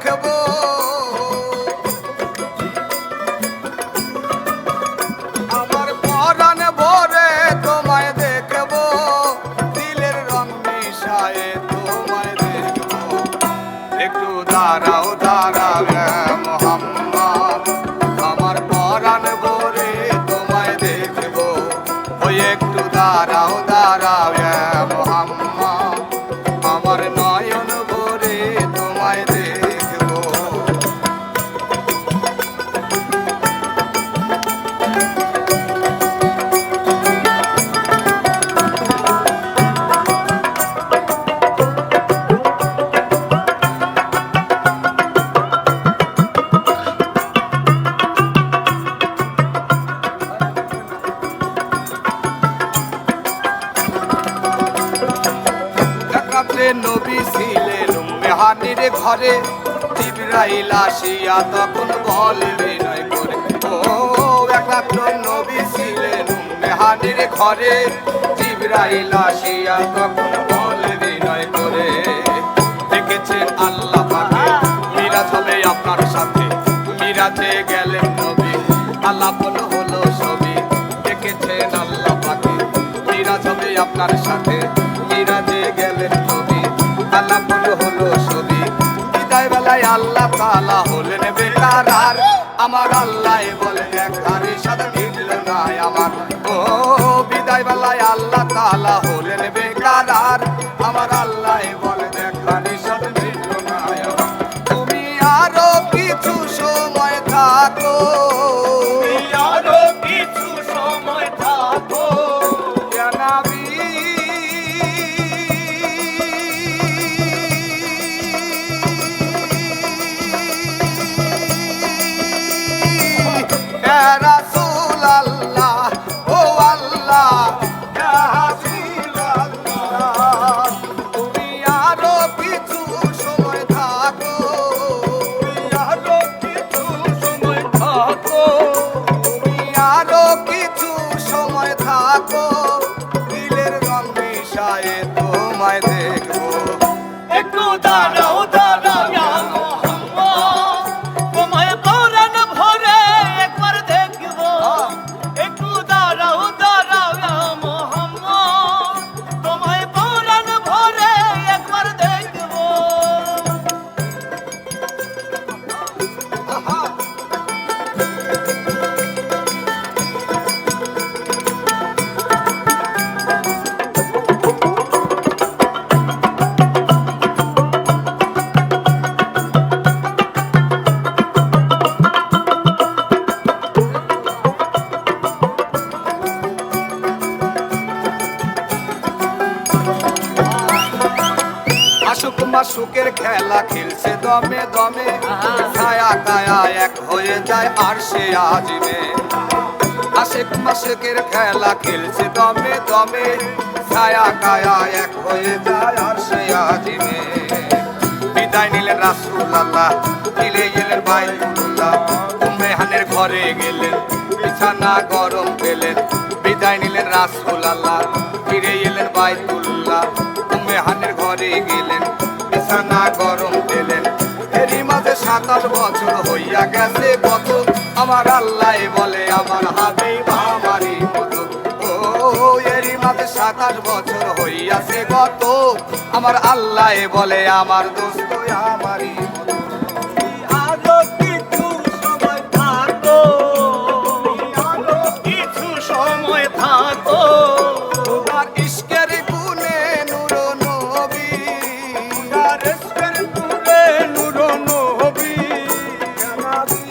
দেখবো, আমার পরাণ ভরে তোমায় দেখবো, দিলের রং মিশায়ে তোমায় দেখবো। একটু দাঁড়াও দাঁড়াও মোহাম্মদ, আমার পরাণ ভরে তোমায় দেখবো। ওই একটু দাঁড়াও দাঁড়াও মোহাম্মদ, আমার নয়ন ভরে তোমায় দেখবো। নবী ছিলেন মেহানির ঘরে, জিবরাইল আসিয়া তখন বলে বিনয় করে, ও একমাত্র নবী ছিলেন মেহানির ঘরে, জিবরাইল আসিয়া তখন বলে বিনয় করে, দেখেছেন আল্লাহ পাকে মিরাজ হবে আপনার সাথে, মিরাজে গেলেন নবী আলাপন হলো ছবি। দেখেছেন আল্লাহ পাকে মিরাজ হবে আপনার সাথে, মিরাজে গেলেন নবী আলাপন হলো ছবি। বিদায় বেলায় আল্লাহ তাআলা হলেন বেকারার, আমার আল্লাহ বলেন একবারে সাথে মিটল না আমার। ও বিদায় বেলায় আল্লাহ তাআলা হলেন বেকারার, আমার আল্লাহ বলেন একবারে সাথে মিটল না আমার। তুমি আরো কিছু সময় থাকো, আরো কিছু সময় থাকো, ইয়া নবী ইয়া রাসূলুল্লাহ, ও আল্লাহ ইয়া হাবিবাল্লাহ, তুমি আরো কিছু সময় থাকো, আরো কিছু সময় থাকো, তুমি আরো কিছু সময় থাকো, দিলের রং মিশায়ে তোমায় দেখবো। একটু দাঁড়াও দাঁড়াও ইয়া মুহাম্মদ, তোমায় পরাণ ভরে একবার দেখবো। একটু দাঁড়াও দাঁড়াও ইয়া মুহাম্মদ, তোমায় পরাণ ভরে একবার দেখবো। আহা, আশুক মাশুকের খেলা খেলছে দমে দমে, ছায়া কায়া এক হয়ে যায় আরশে আজিমে। আশেক মাশুকের খেলা খেলছে দমে দমে, ছায়া কায়া এক হয়ে যায় আরশে আজিমে। বিদায় নিলেন রাসূলুল্লাহ, ফিরে গেলেন বাইতুল্লাহ, উম্মেহানের ঘরে গেলেন, বিছানা গরম পেলেন। বিদায় নিলেন রাসূলুল্লাহ, ফিরে এলেন বাইতুল্লাহ, উম্মেহানের ঘরে গেলেন, বিছানা গরম পেলেন। এরই মাঝে 27 বছর হইয়া গেছে কত, আমার আল্লাহ বলে আমার হাবিব আমারই মতো। ও এরই মাঝে 27 বছর হইয়াছে কত, আমার আল্লাহ বলে আমার দোস্ত আমারই মতো। আরো কিছু সময় থাকো, আরো কিছু সময় থাকো, তোমার ইশকের গুণে নূর নবী, আর ইশকের গুণে নূর নবী, ইয়া নবী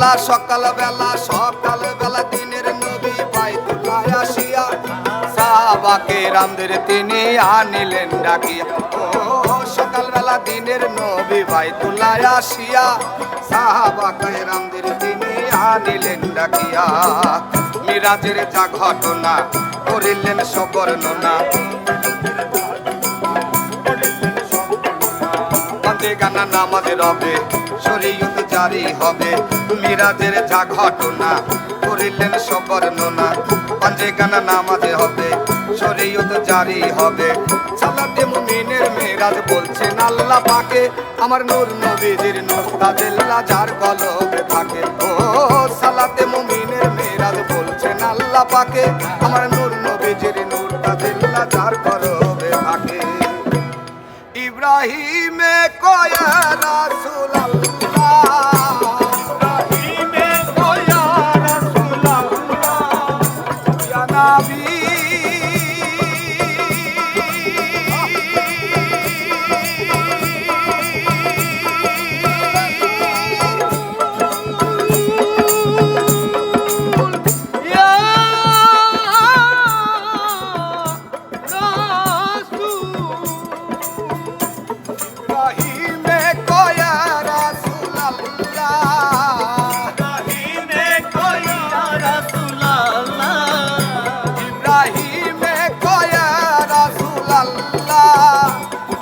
সকাল বেলা দিনের নবী বাইতুল্লাহ আসিয়া সাহাবাকে রামদের তিনি আনিলেন ডাকিয়া। ও সকাল বেলা দিনের নবী বাইতুল্লাহ আসিয়া সাহাবাকে রামদের তিনি আনিলেন ডাকিয়া। মিরাজের যা ঘটনা করিলেন সব বর্ণনা, গানা নামাজে রবে শরীয়ত জারি হবে। মিরাজের যা ঘটনা করিলেন সব বর্ণনা, পাঞ্জে গানা নামাজে হবে শরীয়ত জারি হবে। সালাতে মুমিনের মেরাজ বলছেন আল্লাহ পাকে, আমার নূর নবীজির নূর তাজেল্লা যার কলবে থাকে। ও সালাতে মুমিনের মেরাজ বলছেন আল্লাহ পাকে, আমার নূর নবীজির নূর তাজেল্লা যার কলবে থাকে। ইব্রাহিমে কয়া রাসূলুল্লাহ, ইব্রাহিমে কয়া রাসূলুল্লাহ, ইয়া নবী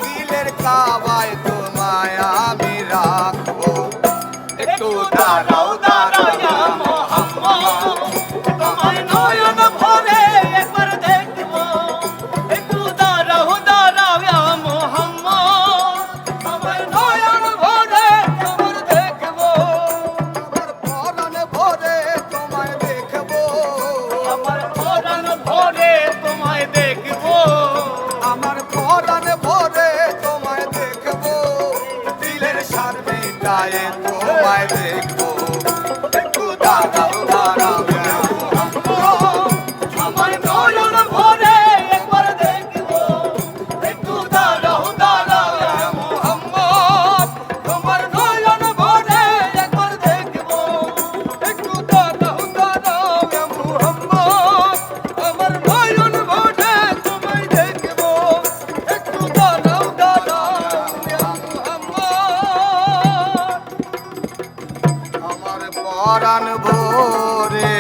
দিলের কাবায় তোমায় আমি রাখবো, একটু দাঁড়াও দাঁড়াও ইয়া মুহাম্মদ, তোমার নয়ন ভরে একবার দেখব। একটু দাঁড়াও দাঁড়াও ইয়া মুহাম্মদ, তোমার নয়ন ভরে একবার দেখব। আমার পরাণ ভরে তোমায় দেখবো, আমার পরাণ ভরে তোমায় দেখব। আমার পরাণ ভরে তোমায় দেখবো, দিলের সার মিটায়ে তোমায় দেখবো, একটু দাঁড়াও দাঁড়াও ইয়া মুহাম্মদ, আমার নয়ন ভরে একবার দেখব। একটু দাঁড়াও দাঁড়াও ইয়া মুহাম্মদ, তোমার নয়ন ভরে একবার দেখব। একটু দাঁড়াও দাঁড়াও ইয়া মুহাম্মদ, আমার নয়ন ভরে তোমায় দেখব। একটু দাঁড়াও দাঁড়াও ইয়া মুহাম্মদ। আমার পরাণ ভরে